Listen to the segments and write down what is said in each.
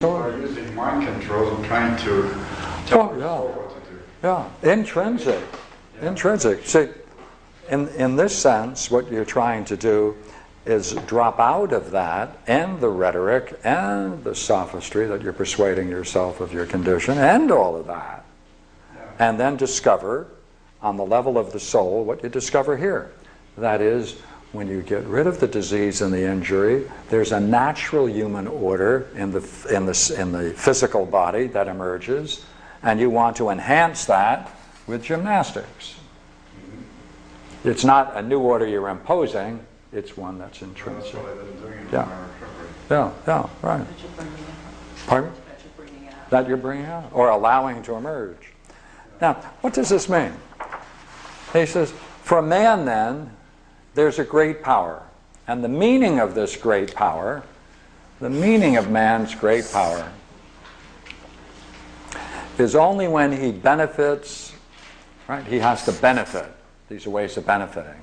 Are using mind control and trying to tell people what to do. Yeah, intrinsic. Yeah. Intrinsic. See, in this sense, what you're trying to do is drop out of that and the rhetoric and the sophistry that you're persuading yourself of your condition and all of that. Yeah. And then discover on the level of the soul what you discover here. That is, when you get rid of the disease and the injury, there's a natural human order in the physical body that emerges, and you want to enhance that with gymnastics. It's not a new order you're imposing, it's one that's intrinsic. Well, that's what I've been doing in Yeah. my recovery. Yeah, right. That you're bringing out. Pardon? That you're bringing out. That you're bringing out, or allowing to emerge. Now, what does this mean? He says, for a man then, there's a great power. And the meaning of this great power, the meaning of man's great power, is only when he benefits, right? He has to benefit. These are ways of benefiting.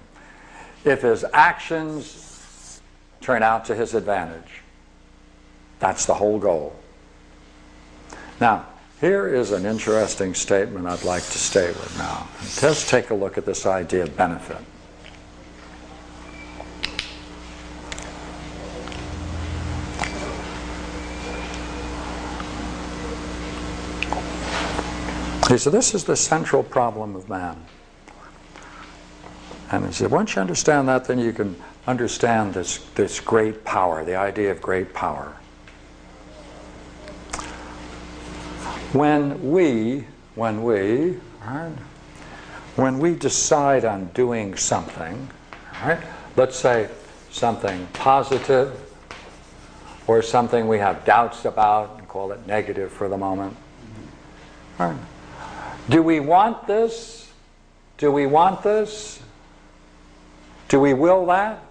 If his actions turn out to his advantage. That's the whole goal. Now, here is an interesting statement I'd like to stay with now. Let's take a look at this idea of benefit. He said, this is the central problem of man. And he said, once you understand that, then you can understand this great power, the idea of great power. When we decide on doing something, right? Let's say something positive or something we have doubts about, and call it negative for the moment. Right? Do we want this? Do we want this? Do we will that?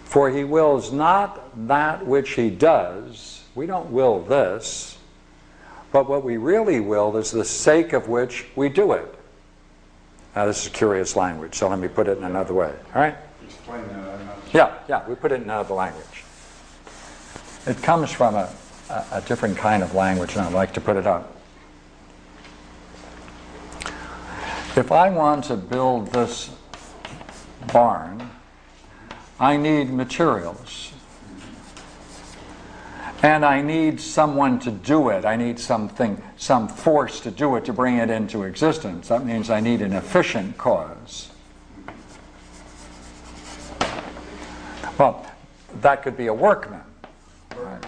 For he wills not that which he does. We don't will this. But what we really will is the sake of which we do it. Now this is curious language, so let me put it in another way. All right? Explain that. Yeah, we put it in another language. It comes from a different kind of language, and I'd like to put it up. If I want to build this barn, I need materials. And I need someone to do it. I need some force to do it, to bring it into existence. That means I need an efficient cause. Well, that could be a workman. Right?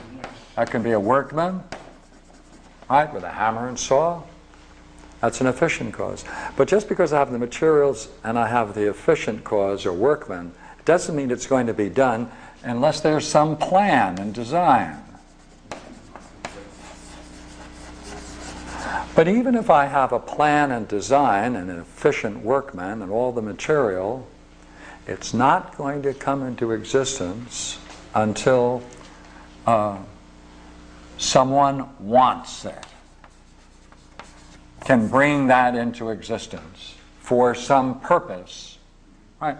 That can be a workman, right, with a hammer and saw. That's an efficient cause. But just because I have the materials and I have the efficient cause or workman, it doesn't mean it's going to be done unless there's some plan and design. But even if I have a plan and design and an efficient workman and all the material, it's not going to come into existence until someone wants it, can bring that into existence for some purpose. Right?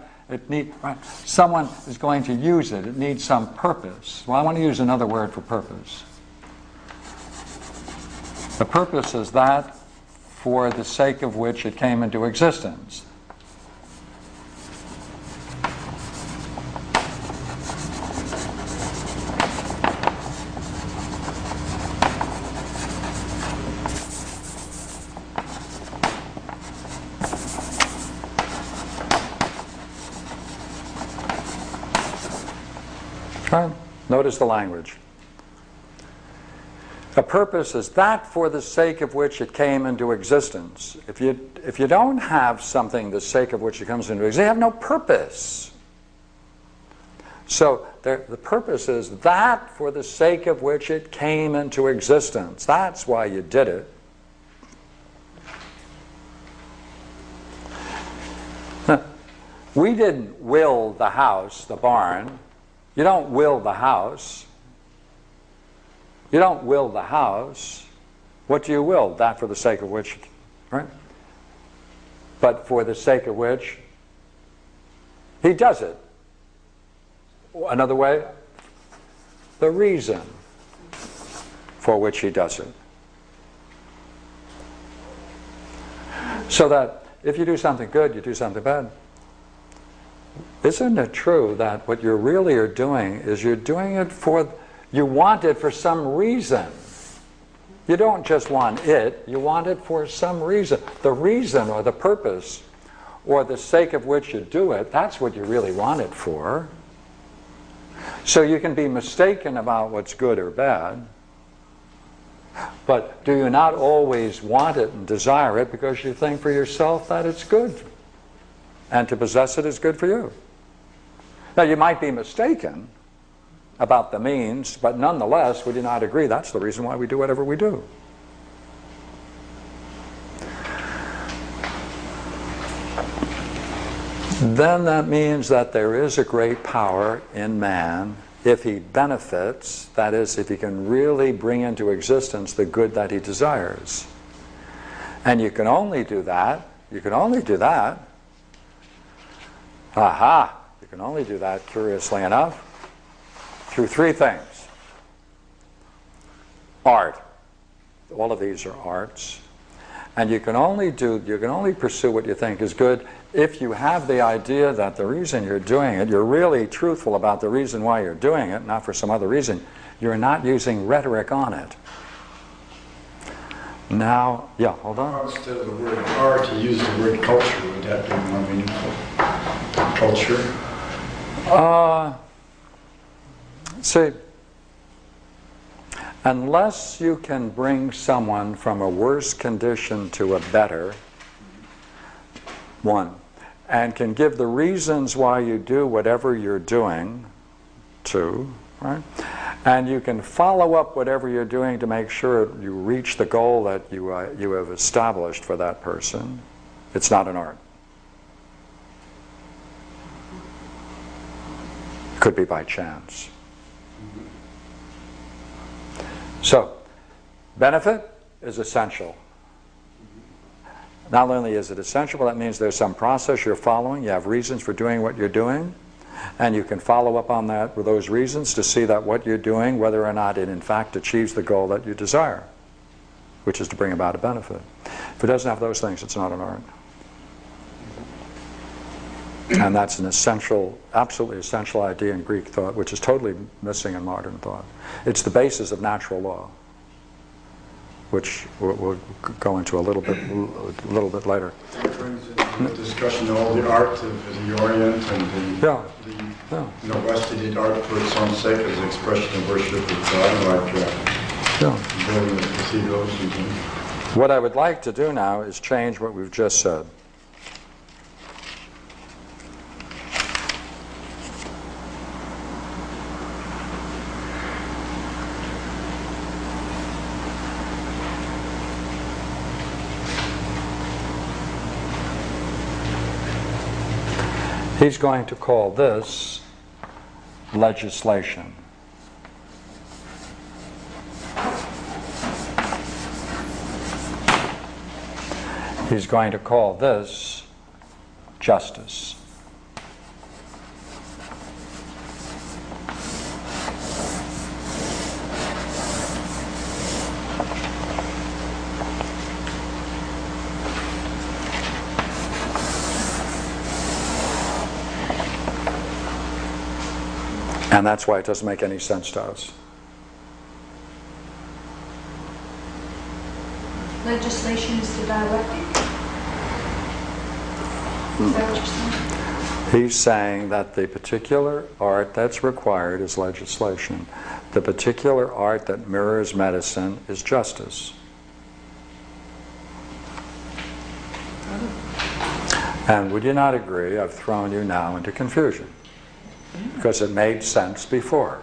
Someone is going to use it. It needs some purpose. Well, I want to use another word for purpose. The purpose is that for the sake of which it came into existence. Notice the language. A purpose is that for the sake of which it came into existence. If you don't have something the sake of which it comes into existence, you have no purpose. So the purpose is that for the sake of which it came into existence. That's why you did it. Now, we didn't will the house, the barn. You don't will the house. You don't will the house. What do you will? That for the sake of which, right? But for the sake of which he does it. Another way, the reason for which he does it. So that if you do something good, you do something bad. Isn't it true that what you really are doing is you're doing it for, you want it for some reason. You don't just want it, you want it for some reason. The reason or the purpose or the sake of which you do it, that's what you really want it for. So you can be mistaken about what's good or bad, but do you not always want it and desire it because you think for yourself that it's good? And to possess it is good for you. Now you might be mistaken about the means, but nonetheless, would you not agree that's the reason why we do whatever we do? Then that means that there is a great power in man if he benefits, that is, if he can really bring into existence the good that he desires. And you can only do that, you can only do that, you can only do that, curiously enough, through three things. Art. All of these are arts. And you can only pursue what you think is good if you have the idea that the reason you're doing it, you're really truthful about the reason why you're doing it, not for some other reason. You're not using rhetoric on it. Now, yeah, hold on. Instead of the word art, to use the word culture, would that be more meaningful? Culture? See, unless you can bring someone from a worse condition to a better, one, and can give the reasons why you do whatever you're doing, two, right? And you can follow up whatever you're doing to make sure you reach the goal that you have established for that person, it's not an art. It could be by chance. So, benefit is essential. Not only is it essential, but that means there's some process you're following. You have reasons for doing what you're doing. And you can follow up on that with those reasons to see that what you're doing, whether or not it in fact achieves the goal that you desire, which is to bring about a benefit. If it doesn't have those things, it's not an art. And that's an essential, absolutely essential idea in Greek thought, which is totally missing in modern thought. It's the basis of natural law, which we'll go into a little bit later. That brings into the discussion all the art of the Orient and the West did art for its own sake as an expression of worship of God, like building the cathedrals and things. What I would like to do now is change what we've just said. He's going to call this legislation. He's going to call this justice. And that's why it doesn't make any sense to us. Legislation is the dialectic? Is that what you're saying? He's saying that the particular art that's required is legislation. The particular art that mirrors medicine is justice. And would you not agree, I've thrown you now into confusion, because it made sense before.